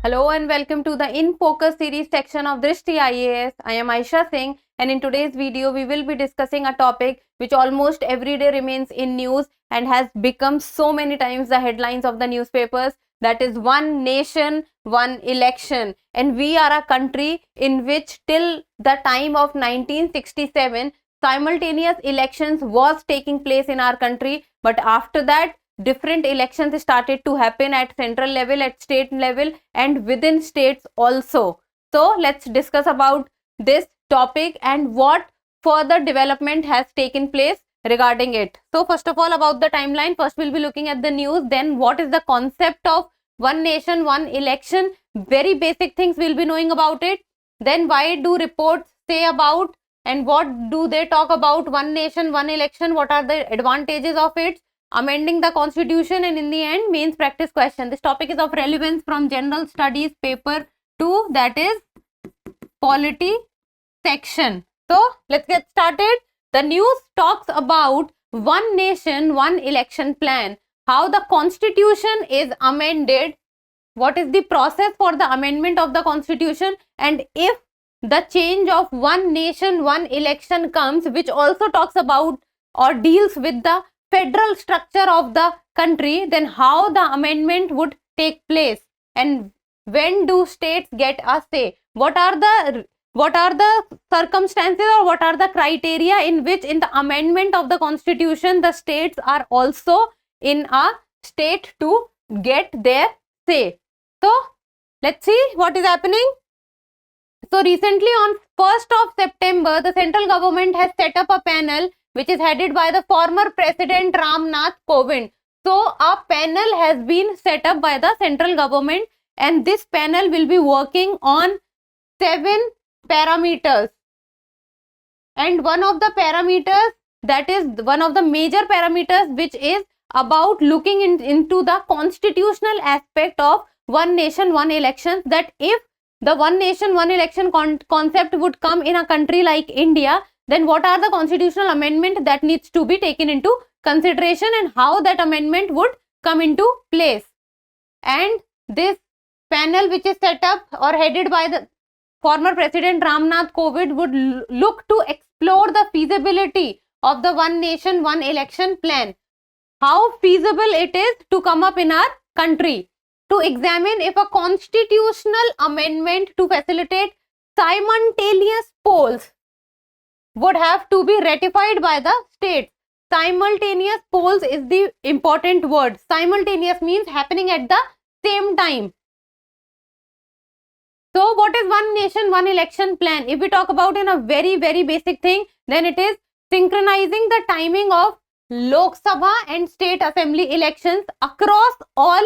Hello and welcome to the In Focus series section of Drishti IAS. I am Aisha Singh, and in today's video we will be discussing a topic which almost every day remains in news and has become so many times the headlines of the newspapers, that is one nation, one election. And we are a country in which till the time of 1967 simultaneous elections was taking place in our country, but after that different elections started to happen at central level, at state level, and within states also. So let's discuss about this topic and what further development has taken place regarding it. So first of all, about the timeline, first we'll be looking at the news, then what is the concept of one nation, one election, very basic things we'll be knowing about it. Then why do reports say about and what do they talk about one nation, one election, what are the advantages of it, amending the constitution, and in the end mains practice question. This topic is of relevance from general studies paper 2, that is polity section. So let's get started. The news talks about one nation, one election plan, how the constitution is amended, what is the process for the amendment of the constitution, and if the change of one nation, one election comes, which also talks about or deals with the federal structure of the country, then how the amendment would take place and when do states get a say, what are the circumstances or what are the criteria in which in the amendment of the constitution the states are also in a state to get their say. So let's see what is happening. So recently on 1st of September, the central government has set up a panel which is headed by the former President Ram Nath Kovind. So a panel has been set up by the central government and this panel will be working on 7 parameters. And one of the parameters, that is one of the major parameters, which is about looking into the constitutional aspect of one nation, one election, that if the one nation, one election concept would come in a country like India, then what are the constitutional amendment that needs to be taken into consideration and how that amendment would come into place. And this panel which is set up or headed by the former President Ram Nath Kovind would look to explore the feasibility of the one nation, one election plan. How feasible it is to come up in our country. To examine if a constitutional amendment to facilitate simultaneous polls would have to be ratified by the states. Simultaneous polls is the important word. Simultaneous means happening at the same time. So what is one nation, one election plan? If we talk about in a very basic thing, then it is synchronizing the timing of Lok Sabha and state assembly elections across all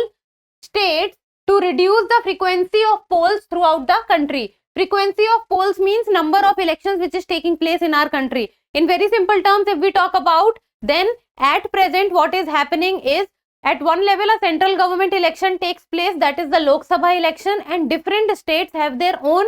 states to reduce the frequency of polls throughout the country. Frequency of polls means number of elections which is taking place in our country. In very simple terms, if we talk about, then at present what is happening is at one level a central government election takes place, that is the Lok Sabha election, and different states have their own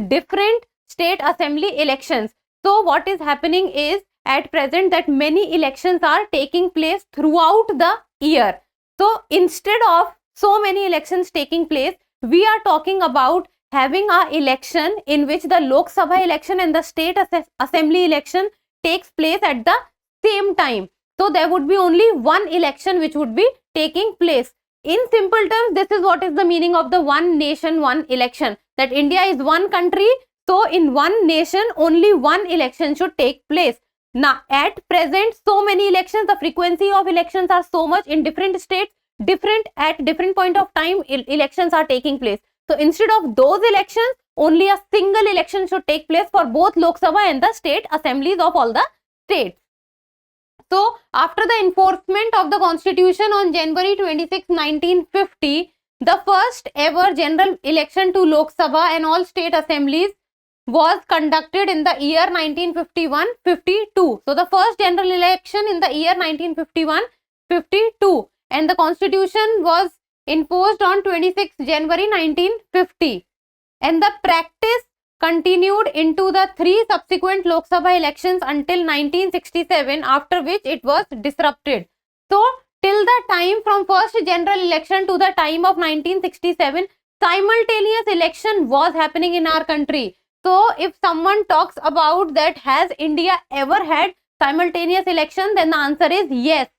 different state assembly elections. So what is happening is at present that many elections are taking place throughout the year. So instead of so many elections taking place, we are talking about having a election in which the Lok Sabha election and the state assembly election takes place at the same time. So there would be only one election which would be taking place. In simple terms, this is what is the meaning of the one nation, one election. That India is one country, so in one nation only one election should take place. Now at present so many elections, the frequency of elections are so much in different states, different at different point of time elections are taking place. So instead of those elections, only a single election should take place for both Lok Sabha and the state assemblies of all the states. So after the enforcement of the constitution on January 26, 1950, the first ever general election to Lok Sabha and all state assemblies was conducted in the year 1951-52. So the first general election in the year 1951-52, and the constitution was enforced on 26 January 1950, and the practice continued into the 3 subsequent Lok Sabha elections until 1967, after which it was disrupted. So till the time from first general election to the time of 1967, simultaneous election was happening in our country. So if someone talks about that, has India ever had simultaneous election, then the answer is yes.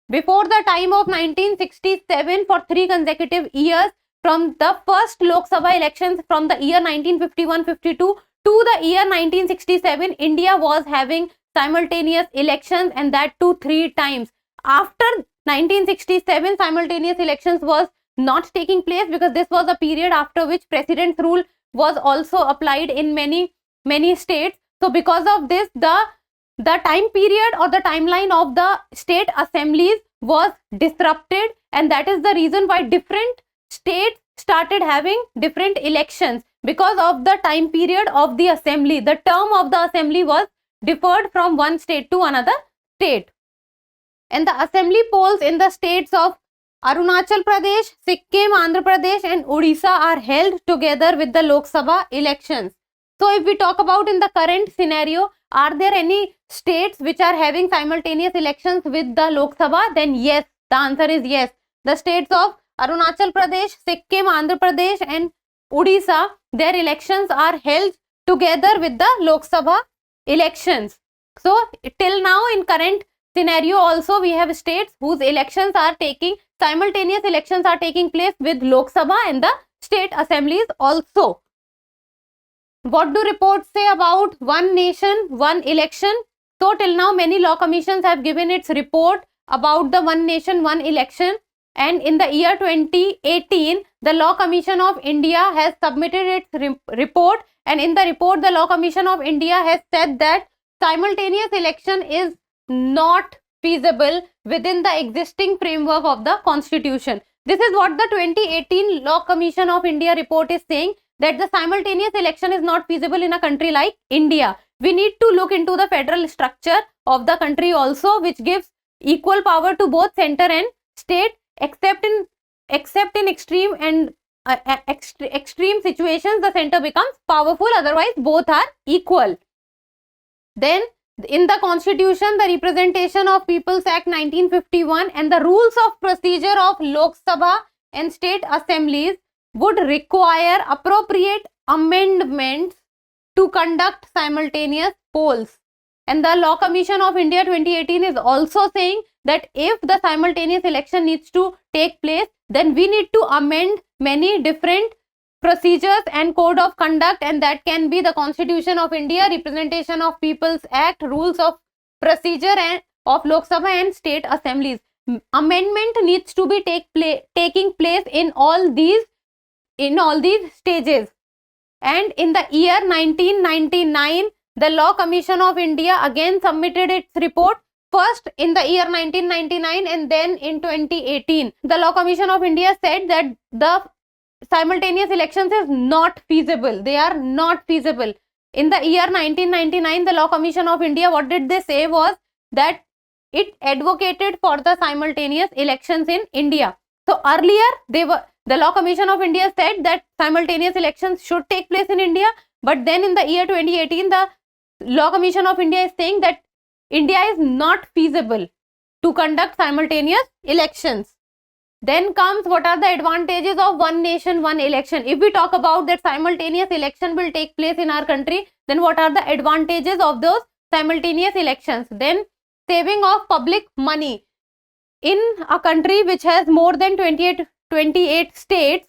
Before the time of 1967, for 3 consecutive years, from the first Lok Sabha elections from the year 1951-52 to the year 1967, India was having simultaneous elections, and that too 3 times. After 1967, simultaneous elections was not taking place because this was a period after which president's rule was also applied in many states. So because of this, the time period or the timeline of the state assemblies was disrupted, and that is the reason why different states started having different elections. Because of the time period of the assembly, the term of the assembly was deferred from one state to another state. And the assembly polls in the states of Arunachal Pradesh, Sikkim, Andhra Pradesh and Odisha are held together with the Lok Sabha elections. So if we talk about in the current scenario, are there any states which are having simultaneous elections with the Lok Sabha? Then yes, the answer is yes. The states of Arunachal Pradesh, Sikkim, Andhra Pradesh and Odisha, their elections are held together with the Lok Sabha elections. So till now in current scenario also we have states whose elections are taking, simultaneous elections are taking place with Lok Sabha and the state assemblies also. What do reports say about one nation, one election? So till now many law commissions have given its report about the one nation, one election, and in the year 2018 the Law Commission of India has submitted its report, and in the report the Law Commission of India has said that simultaneous election is not feasible within the existing framework of the constitution. This is what the 2018 Law Commission of India report is saying, that the simultaneous election is not feasible in a country like India. We need to look into the federal structure of the country also, which gives equal power to both center and state, except in extreme and extreme situations the center becomes powerful, otherwise both are equal. Then in the constitution, the Representation of People's Act 1951 and the rules of procedure of Lok Sabha and state assemblies would require appropriate amendments to conduct simultaneous polls. And the Law Commission of India 2018 is also saying that if the simultaneous election needs to take place, then we need to amend many different procedures and code of conduct, and that can be the Constitution of India, Representation of People's Act, rules of procedure and of Lok Sabha and state assemblies. Amendment needs to be taking place in all these stages. And in the year 1999, the Law Commission of India again submitted its report, first in the year 1999 and then in 2018. The Law Commission of India said that the simultaneous elections is not feasible. They are not feasible. In the year 1999, the Law Commission of India, what did they say was that it advocated for the simultaneous elections in India. So earlier the Law Commission of India said that simultaneous elections should take place in India, but then in the year 2018 the Law Commission of India is saying that India is not feasible to conduct simultaneous elections. Then comes, what are the advantages of one nation, one election? If we talk about that simultaneous election will take place in our country, then what are the advantages of those simultaneous elections? Then saving of public money. In a country which has more than 28 states,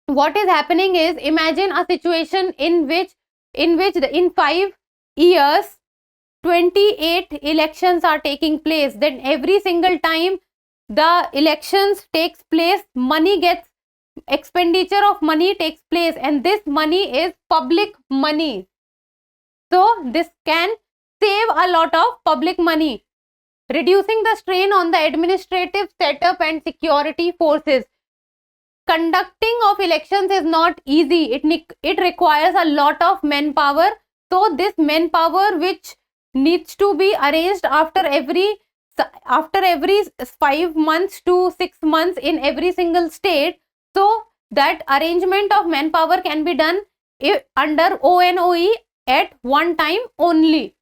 what is happening is, imagine a situation in which in 5 years 28 elections are taking place. Then every single time the elections takes place, expenditure of money takes place, and this money is public money. So this can save a lot of public money, reducing the strain on the administrative setup and security forces. Conducting of elections is not easy. It requires a lot of manpower. So this manpower which needs to be arranged after every 5 months to 6 months in every single state, so that arrangement of manpower can be done under ONOE at one time only.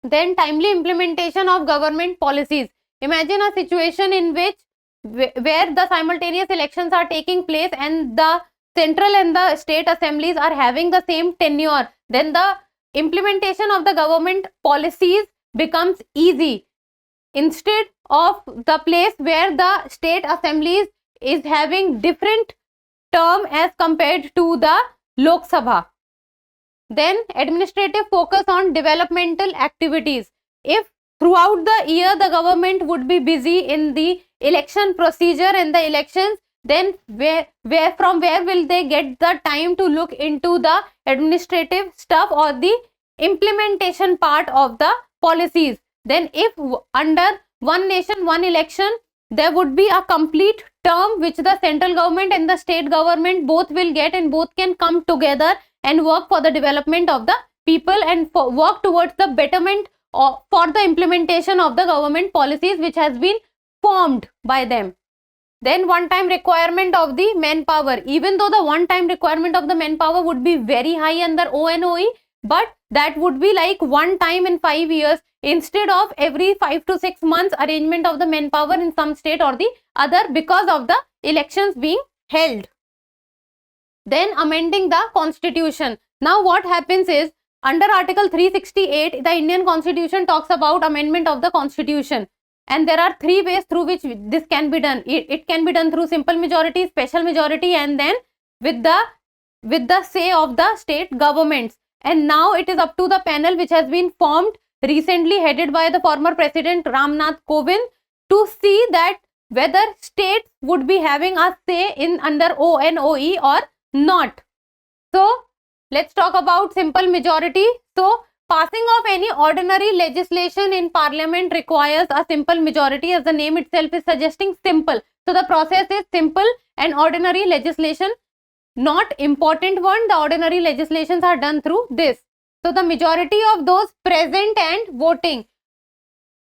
Then timely implementation of government policies. Imagine a situation in which where the simultaneous elections are taking place and the central and the state assemblies are having the same tenure, then the implementation of the government policies becomes easy. Instead of the place where the state assemblies is having different term as compared to the Lok Sabha. Then administrative focus on developmental activities. If throughout the year the government would be busy in the election procedure and the elections, then where will they get the time to look into the administrative stuff or the implementation part of the policies? Then if under one nation one election, there would be a complete term which the central government and the state government both will get, and both can come together and work for the development of the people and work towards the betterment for the implementation of the government policies which has been formed by them. Then one time requirement of the manpower. Even though the one time requirement of the manpower would be very high under ONOE, but that would be like one time in 5 years instead of every 5 to 6 months arrangement of the manpower in some state or the other because of the elections being held. Then amending the constitution. Now what happens is, under Article 368, the Indian Constitution talks about amendment of the constitution. And there are 3 ways through which this can be done. It can be done through simple majority, special majority, and then with the say of the state governments. And now it is up to the panel which has been formed recently, headed by the former President Ramnath Kovind, to see that whether states would be having a say in under ONOE or not. So let's talk about simple majority. So passing of any ordinary legislation in parliament requires a simple majority, as the name itself is suggesting, simple. So the process is simple, and ordinary legislation, not important one, the ordinary legislations are done through this. So the majority of those present and voting,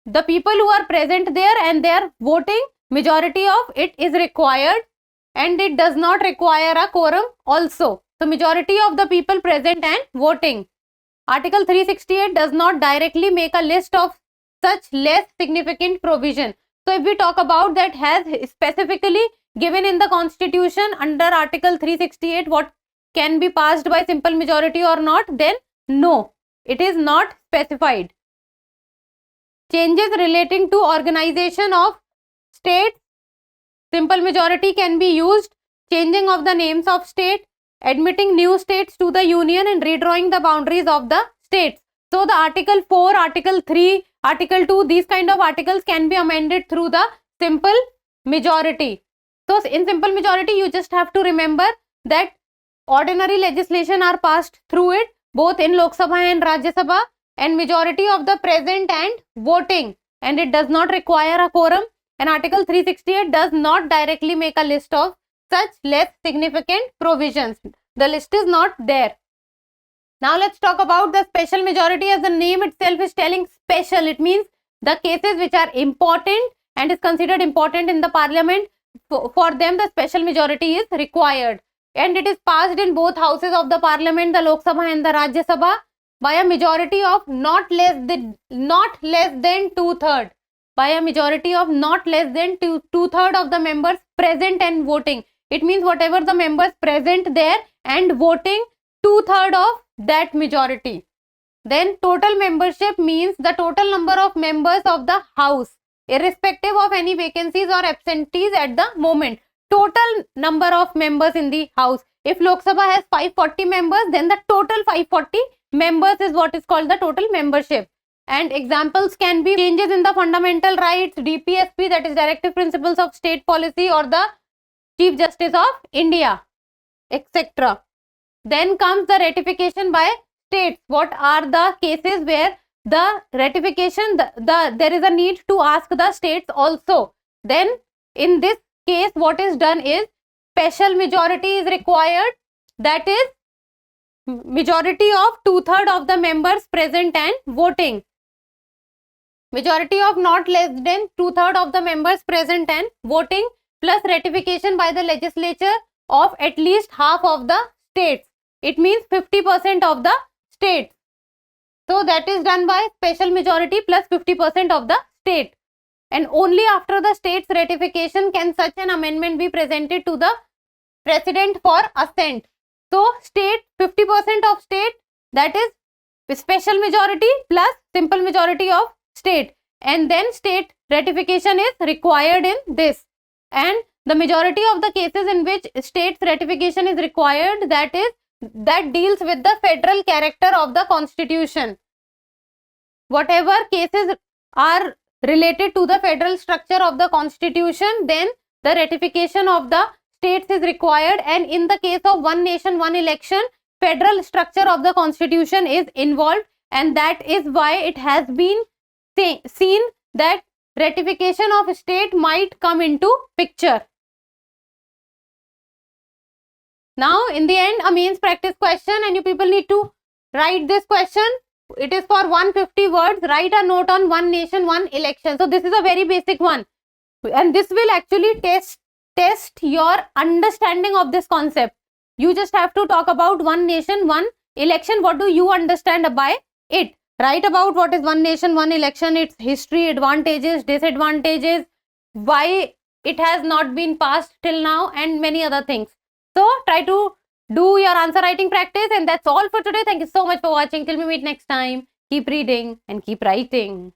the people who are present there and they are voting, majority of it is required, and it does not require a quorum also. So majority of the people present and voting. Article 368 does not directly make a list of such less significant provision. So if we talk about that has specifically given in the constitution under Article 368 what can be passed by simple majority or not, then no, it is not specified. Changes relating to organization of states, simple majority can be used. Changing of the names of state, admitting new states to the union, and redrawing the boundaries of the states. So the Article 4, Article 3, Article 2, these kind of articles can be amended through the simple majority. So in simple majority, you just have to remember that ordinary legislation are passed through it, both in Lok Sabha and Rajya Sabha, and majority of the present and voting, and it does not require a quorum. And Article 368 does not directly make a list of such less significant provisions. The list is not there. Now let's talk about the special majority. As the name itself is telling, special, it means the cases which are important and is considered important in the parliament, for them the special majority is required, and it is passed in both houses of the parliament, the Lok Sabha and the Rajya Sabha, by a majority of not less than 2/3, by a majority of not less than 2/3 of the members present and voting. It means whatever the members present there and voting, 2/3 of that majority. Then total membership means the total number of members of the house, irrespective of any vacancies or absentees at the moment. Total number of members in the house. If Lok Sabha has 540 members, then the total 540 members is what is called the total membership. And examples can be changes in the fundamental rights, DPSP, that is Directive Principles of State Policy, or the Chief Justice of India, etc. Then comes the ratification by states. What are the cases where the ratification, there is a need to ask the states also? Then in this case, what is done is special majority is required, that is majority of 2/3 of the members present and voting. Majority of not less than 2/3 of the members present and voting, plus ratification by the legislature of at least half of the states. It means 50% of the states. So that is done by special majority plus 50% of the state. And only after the state's ratification can such an amendment be presented to the precedent for assent. So state, 50% of state, that is special majority plus simple majority of state, and then state ratification is required in this. And the majority of the cases in which state's ratification is required, that deals with the federal character of the constitution. Whatever cases are related to the federal structure of the constitution, then the ratification of the states is required. And in the case of one nation, one election, federal structure of the constitution is involved, and that is why it has been seen that ratification of state might come into picture. Now in the end, a mains practice question, and you people need to write this question. It is for 150 words. Write a note on one nation, one election. So this is a very basic one, and this will actually test your understanding of this concept. You just have to talk about one nation, one election. What do you understand by it? Write about what is one nation, one election, its history, advantages, disadvantages, why it has not been passed till now, and many other things. So try to do your answer writing practice, and that's all for today. Thank you so much for watching. Till we meet next time, keep reading and keep writing.